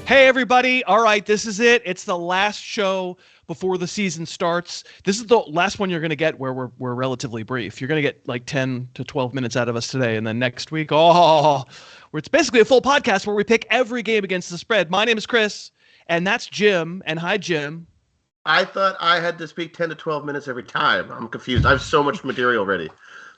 Hey, everybody. All right, this is it. It's the last show before the season starts. This is the last one you're going to get where we're relatively brief. You're going to get like 10 to 12 minutes out of us today. And then next week, where it's basically a full podcast where we pick every game against the spread. My name is Chris, and that's Jim. And hi, Jim. I thought I had to speak 10 to 12 minutes every time. I'm confused. I have so much material ready.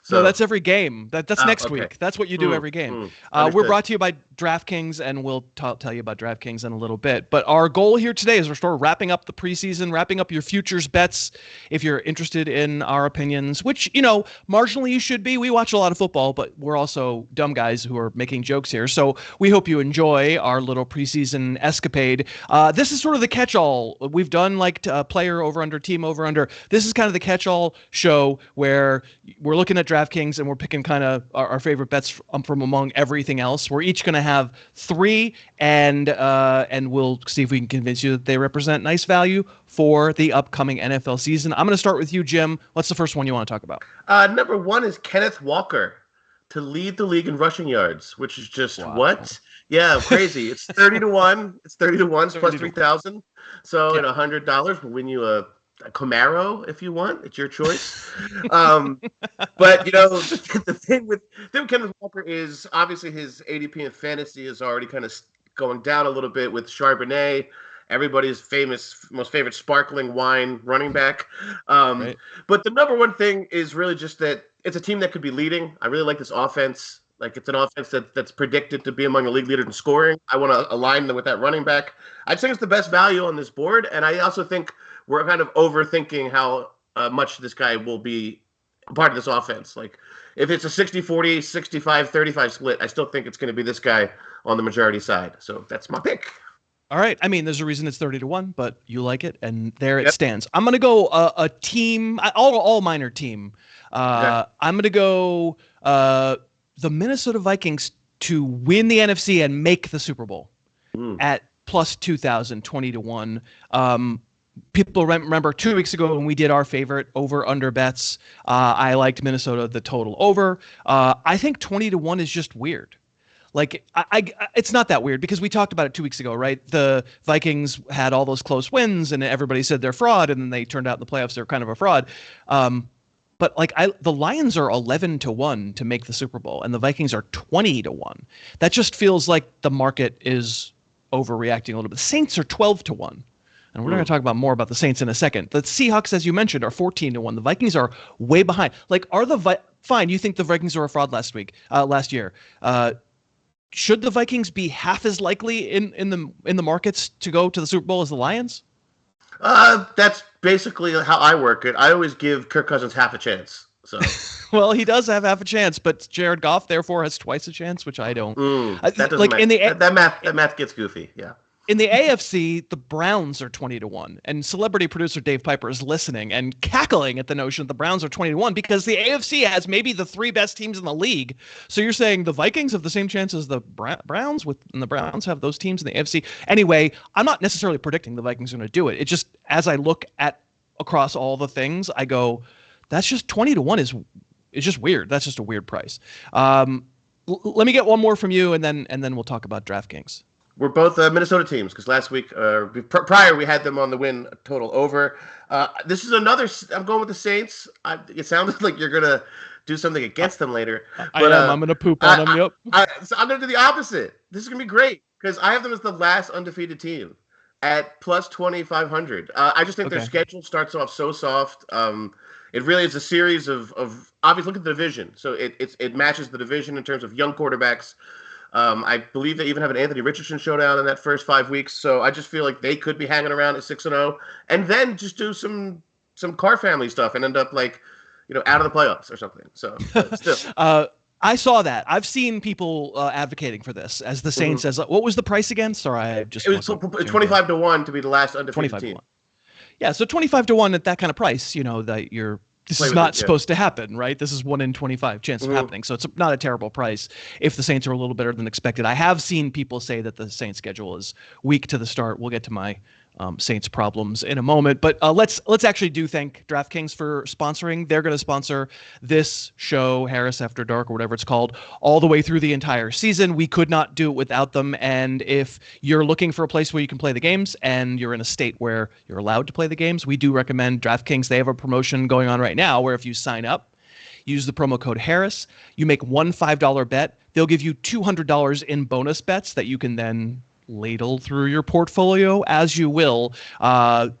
So. No, that's every game. That's next week. That's what you do every game. We're brought to you by DraftKings, and we'll tell you about DraftKings in a little bit. But our goal here today is we're wrapping up the preseason, wrapping up your futures bets. If you're interested in our opinions, which, marginally you should be. We watch a lot of football, but we're also dumb guys who are making jokes here. So we hope you enjoy our little preseason escapade. This is sort of the catch-all. We've done like player over-under, team over-under. This is kind of the catch-all show where we're looking at DraftKings and we're picking kind of our favorite bets from among everything else. We're each going to have 3, and we'll see if we can convince you that they represent nice value for the upcoming NFL season. I'm going to start with you, Jim. What's the first one you want to talk about? Number 1 is Kenneth Walker to lead the league in rushing yards, which is just what? Yeah, crazy. It's 30 to 1. It's 30 to 1 plus 3,000. So at $100, we'll win you a Camaro if you want. It's your choice. But the thing with Kenneth Walker is obviously his ADP in fantasy is already kind of going down a little bit with Charbonnet, everybody's most favorite sparkling wine running back. Right. But the number one thing is really just that it's a team that could be leading. I really like this offense. Like, it's an offense that's predicted to be among the league leaders in scoring. I want to align them with that running back. I just think it's the best value on this board, and I also think we're kind of overthinking how much this guy will be part of this offense. Like, if it's a 60-40, 65-35 split, I still think it's going to be this guy on the majority side. So that's my pick. All right. I mean, there's a reason it's 30 to 1, but you like it, and there it stands. I'm going to go a team, all minor team. I'm going to go the Minnesota Vikings to win the NFC and make the Super Bowl at plus 2,000, 20 to 1. People remember 2 weeks ago when we did our favorite over-under bets. I liked Minnesota, the total over. I think 20 to 1 is just weird. Like, it's not that weird because we talked about it 2 weeks ago, right? The Vikings had all those close wins and everybody said they're fraud, and then they turned out in the playoffs they're kind of a fraud. But the Lions are 11 to 1 to make the Super Bowl, and the Vikings are 20 to 1. That just feels like the market is overreacting a little bit. The Saints are 12 to 1. And we're going to talk about more about the Saints in a second. The Seahawks, as you mentioned, are 14 to 1. The Vikings are way behind. Like, fine, you think the Vikings were a fraud last year. Should the Vikings be half as likely in the markets to go to the Super Bowl as the Lions? That's basically how I work it. I always give Kirk Cousins half a chance. So, well, he does have half a chance, but Jared Goff therefore has twice a chance, which I don't. That math gets goofy. Yeah. In the AFC, the Browns are 20 to 1, and celebrity producer Dave Piper is listening and cackling at the notion that the Browns are 20 to 1 because the AFC has maybe the 3 best teams in the league. So you're saying the Vikings have the same chance as the Browns, and the Browns have those teams in the AFC. Anyway, I'm not necessarily predicting the Vikings are going to do it. It just, as I look at across all the things, I go, that's just 20 to 1 is just weird. That's just a weird price. Let me get one more from you, and then we'll talk about DraftKings. We're both Minnesota teams because last week, prior, we had them on the win total over. This is another. I'm going with the Saints. It sounds like you're going to do something against them later. But, I'm going to poop on them. Yep. So I'm going to do the opposite. This is going to be great because I have them as the last undefeated team at plus 2,500. I just think their schedule starts off so soft. It really is a series of obviously look at the division. So it matches the division in terms of young quarterbacks. I believe they even have an Anthony Richardson showdown in that first 5 weeks. So I just feel like they could be hanging around at 6-0 and then just do some Carr family stuff and end up out of the playoffs or something. So still. I saw that. I've seen people advocating for this as the Saints as what was the price again? Sorry, it was 25 to 1 to be the last undefeated team. Yeah, so 25 to 1 at that kind of price, that this is not supposed to happen, right? This is 1 in 25 chance of happening. So it's not a terrible price if the Saints are a little better than expected. I have seen people say that the Saints schedule is weak to the start. We'll get to my Saints problems in a moment. But let's actually thank DraftKings for sponsoring. They're going to sponsor this show, Harris After Dark, or whatever it's called, all the way through the entire season. We could not do it without them. And if you're looking for a place where you can play the games and you're in a state where you're allowed to play the games, we do recommend DraftKings. They have a promotion going on right now where if you sign up, use the promo code Harris, you make one $5 bet, they'll give you $200 in bonus bets that you can then ladle through your portfolio as you will.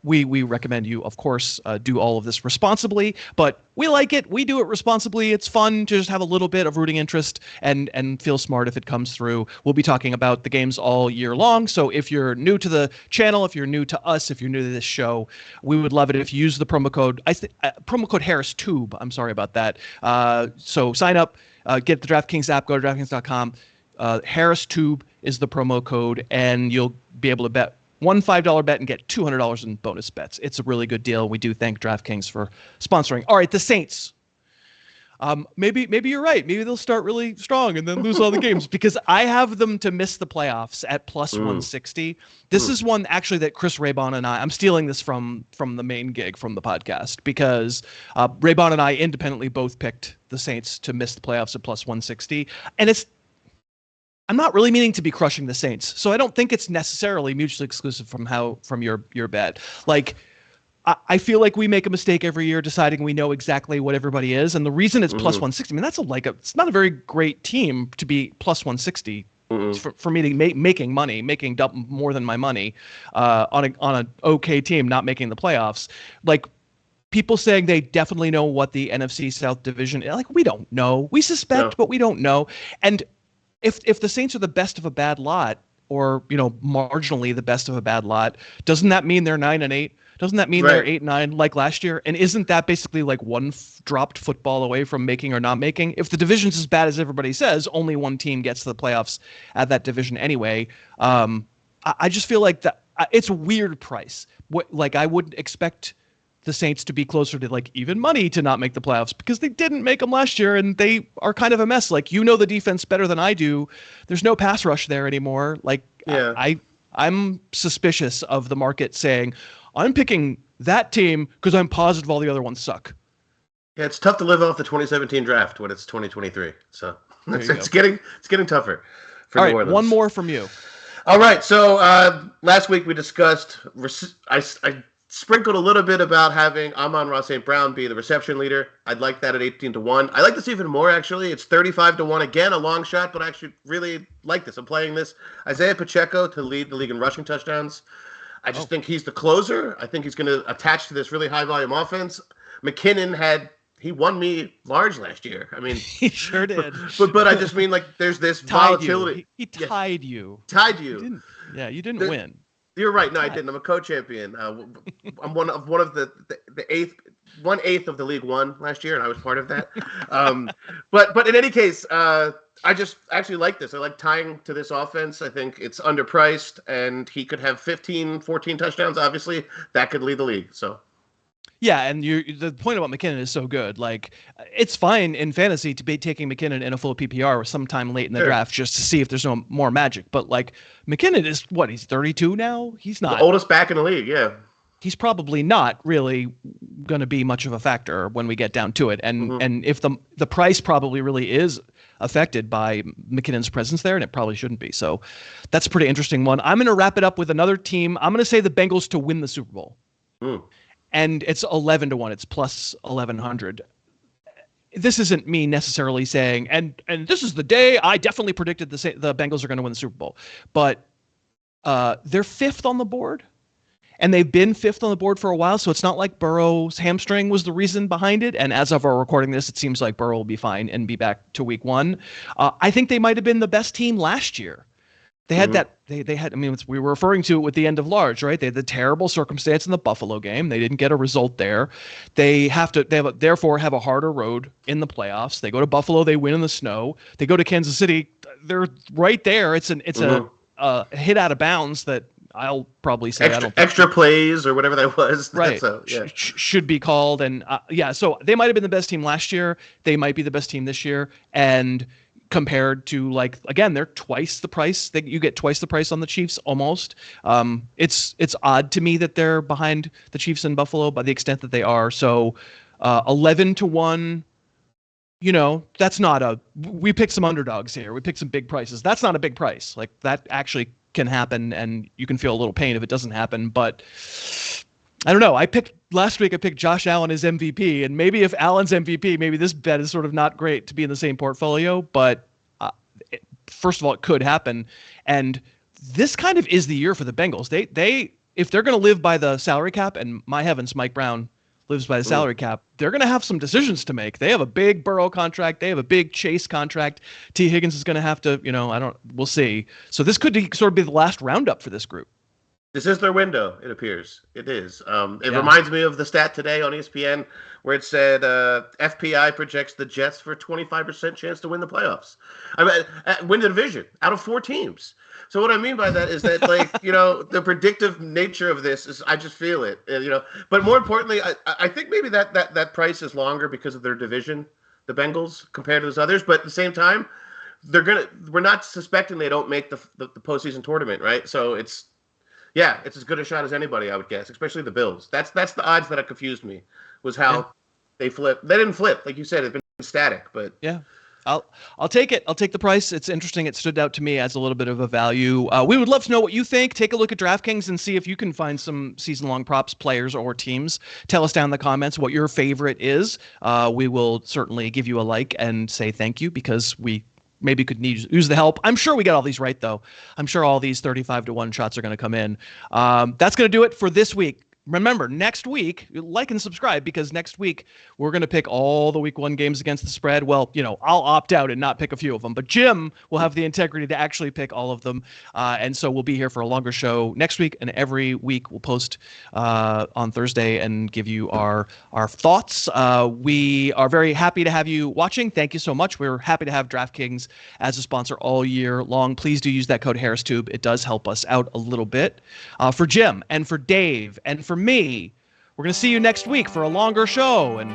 We recommend you, of course, do all of this responsibly, but we like it. We do it responsibly. It's fun to just have a little bit of rooting interest and feel smart if it comes through. We'll be talking about the games all year long. So if you're new to the channel, if you're new to us, if you're new to this show, we would love it if you use the promo code HarrisTube. I'm sorry about that. So sign up, get the DraftKings app, go to DraftKings.com. HarrisTube is the promo code, and you'll be able to bet one $5 bet and get $200 in bonus bets. It's a really good deal. We do thank DraftKings for sponsoring. All right, the Saints. Maybe you're right. Maybe they'll start really strong and then lose all the games because I have them to miss the playoffs at plus 160. This is one actually that Chris Raybon and I'm stealing this from the main gig from the podcast because Raybon and I independently both picked the Saints to miss the playoffs at plus 160, and I'm not really meaning to be crushing the Saints, so I don't think it's necessarily mutually exclusive from your bet. Like, I feel like we make a mistake every year deciding we know exactly what everybody is, and the reason it's plus 160. I mean, it's not a very great team to be plus 160 for me to making money, making more than my money on an okay team, not making the playoffs. Like, people saying they definitely know what the NFC South division is. Like, we don't know. We suspect, but we don't know. And if the Saints are the best of a bad lot, or marginally the best of a bad lot, doesn't that mean they're 9-8? Doesn't that mean they're 8-9 like last year? And isn't that basically like one dropped football away from making or not making? If the division's as bad as everybody says, only one team gets to the playoffs at that division anyway. I just feel like that it's a weird price. Like, I wouldn't expect the Saints to be closer to like even money to not make the playoffs because they didn't make them last year and they are kind of a mess. Like, the defense better than I do. There's no pass rush there anymore. Like, I'm suspicious of the market saying I'm picking that team because I'm positive all the other ones suck. Yeah, it's tough to live off the 2017 draft when it's 2023. So it's getting tougher for New Orleans. One more from you. All right. So last week we discussed. I sprinkled a little bit about having Amon-Ra St. Brown be the reception leader. I'd like that at 18-1. I like this even more, actually. It's 35-1. Again, a long shot, but I actually really like this. I'm playing this. Isaiah Pacheco to lead the league in rushing touchdowns. I just think he's the closer. I think he's going to attach to this really high-volume offense. McKinnon he won me large last year. I mean, he sure did. But I just mean, like, there's this volatility. He tied you. Tied you. You didn't win. You're right. No, I didn't. I'm a co-champion. I'm one of the 1/8 of the league won last year, and I was part of that. But in any case, I just actually like this. I like tying to this offense. I think it's underpriced, and he could have 15, 14 touchdowns. Obviously, that could lead the league. So. Yeah, and the point about McKinnon is so good. Like, it's fine in fantasy to be taking McKinnon in a full PPR sometime late in the draft just to see if there's no more magic. But, like, McKinnon is, he's 32 now? He's not. The oldest back in the league, yeah. He's probably not really going to be much of a factor when we get down to it. And if the price probably really is affected by McKinnon's presence there, and it probably shouldn't be. So that's a pretty interesting one. I'm going to wrap it up with another team. I'm going to say the Bengals to win the Super Bowl. And it's 11-1. It's plus 1,100. This isn't me necessarily saying, and this is the day I definitely predicted the Bengals are going to win the Super Bowl. But they're fifth on the board, and they've been fifth on the board for a while. So it's not like Burrow's hamstring was the reason behind it. And as of our recording this, it seems like Burrow will be fine and be back to week 1. I think they might have been the best team last year. They had they had, I mean, we were referring to it with the end of large, right? They had the terrible circumstance in the Buffalo game. They didn't get a result there. Therefore have a harder road in the playoffs. They go to Buffalo, they win in the snow. They go to Kansas City, they're right there. It's a hit out of bounds that I'll probably say extra plays or whatever that was. Right. So, yeah. Should be called. And so they might have been the best team last year. They might be the best team this year. And compared to, like, again, they're twice the price. You get twice the price on the Chiefs almost. It's odd to me that they're behind the Chiefs in Buffalo by the extent that they are. So 11-1, that's not we picked some underdogs here. We picked some big prices. That's not a big price. Like, that actually can happen, and you can feel a little pain if it doesn't happen. But I don't know. Last week I picked Josh Allen as MVP, and maybe if Allen's MVP, maybe this bet is sort of not great to be in the same portfolio. But first of all, it could happen, and this kind of is the year for the Bengals. They if they're going to live by the salary cap, and my heavens, Mike Brown lives by the salary cap, they're going to have some decisions to make. They have a big Burrow contract. They have a big Chase contract. T. Higgins is going to have to, we'll see. So this could sort of be the last roundup for this group. This is their window, it appears. It is. It reminds me of the stat today on ESPN where it said FPI projects the Jets for a 25% chance to win the playoffs. I mean, win the division out of 4 teams. So what I mean by that is that, like, the predictive nature of this is, I just feel it, But more importantly, I think maybe that price is longer because of their division, the Bengals, compared to those others. But at the same time, we're not suspecting they don't make the postseason tournament, right? So it's as good a shot as anybody, I would guess, especially the Bills. That's the odds that confused me, was how they flipped. They didn't flip, like you said. It's been static, but yeah. I'll take it. I'll take the price. It's interesting. It stood out to me as a little bit of a value. We would love to know what you think. Take a look at DraftKings and see if you can find some season-long props, players, or teams. Tell us down in the comments what your favorite is. We will certainly give you a like and say thank you, because we maybe could use the help. I'm sure we got all these right, though. I'm sure all these 35-1 shots are going to come in. That's going to do it for this week. Remember, next week, like and subscribe, because next week we're going to pick all the week 1 games against the spread. Well, I'll opt out and not pick a few of them, but Jim will have the integrity to actually pick all of them. And so we'll be here for a longer show next week, and every week we'll post on Thursday and give you our thoughts. We are very happy to have you watching. Thank you so much. We're happy to have DraftKings as a sponsor all year long. Please do use that code HarrisTube. It does help us out a little bit. For Jim and for Dave and for me, we're going to see you next week for a longer show and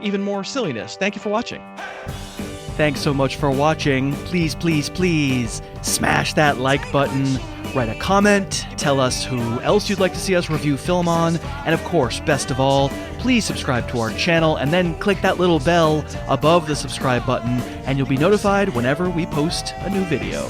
even more silliness. Thank you for watching. Thanks so much for watching. Please, please, please smash that like button, write a comment, tell us who else you'd like to see us review film on, and of course, best of all, please subscribe to our channel and then click that little bell above the subscribe button, and you'll be notified whenever we post a new video.